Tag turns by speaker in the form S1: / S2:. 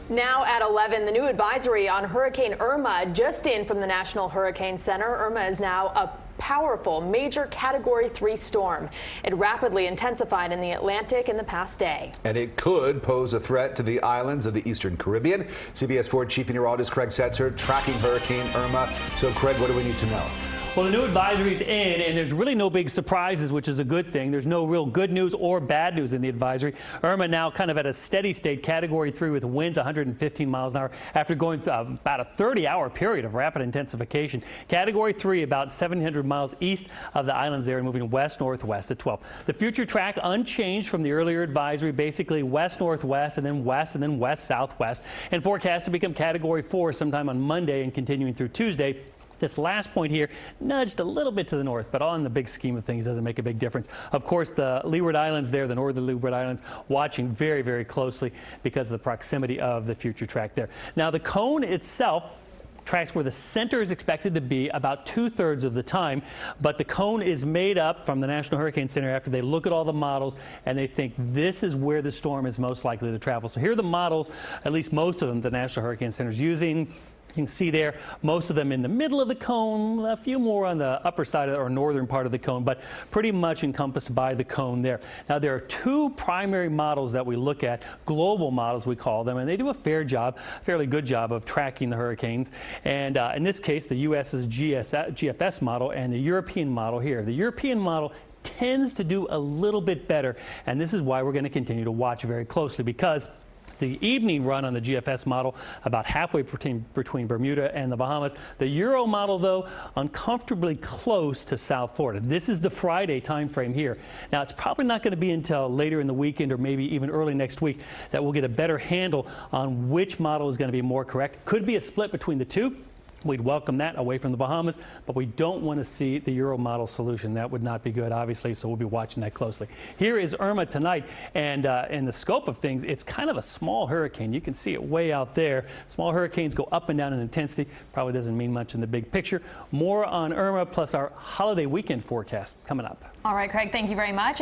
S1: Now at 11, the new advisory on Hurricane Irma just in from the National Hurricane Center. Irma is now a powerful major Category 3 storm. It rapidly intensified in the Atlantic in the past day. And it could pose a threat to the islands of the Eastern Caribbean. CBS 4 Chief Meteorologist Craig Setzer tracking Hurricane Irma. So, Craig, what do we need to know?
S2: Well, the new advisory is in, and there's really no big surprises, which is a good thing. There's no real good news or bad news in the advisory. Irma now kind of at a steady state, Category 3 with winds 115 miles an hour after going through about a 30-hour period of rapid intensification. Category 3 about 700 miles east of the islands there and moving west-northwest at 12. The future track unchanged from the earlier advisory, basically west-northwest and then west-southwest, and forecast to become Category 4 sometime on Monday and continuing through Tuesday. This last point here nudged a little bit to the north, but on the big scheme of things doesn't make a big difference. Of course, the Leeward Islands there, the northern Leeward Islands, watching very, very closely because of the proximity of the future track there. Now, the cone itself tracks where the center is expected to be about 2/3 of the time, but the cone is made up from the National Hurricane Center after they look at all the models and they think this is where the storm is most likely to travel. So here are the models, at least most of them the National Hurricane Center is using. You can see there, most of them in the middle of the cone, a few more on the upper side or northern part of the cone, but pretty much encompassed by the cone there. Now, there are two primary models that we look at, global models we call them, and they do a fairly good job of tracking the hurricanes. And in this case, the U.S.'s GFS model and the European model here. The European model tends to do a little bit better, and this is why we're going to continue to watch very closely, because the evening run on the GFS model about halfway between Bermuda and the Bahamas. The Euro model, though, uncomfortably close to South Florida. This is the Friday time frame here. Now, it's probably not going to be until later in the weekend or maybe even early next week that we'll get a better handle on which model is going to be more correct. Could be a split between the two. We'd welcome that away from the Bahamas, but we don't want to see the Euro model solution. That would not be good, obviously, so we'll be watching that closely. Here is Irma tonight, and in the scope of things, it's kind of a small hurricane. You can see it way out there. Small hurricanes go up and down in intensity. Probably doesn't mean much in the big picture. More on Irma plus our holiday weekend forecast coming up.
S1: All right, Craig, thank you very much.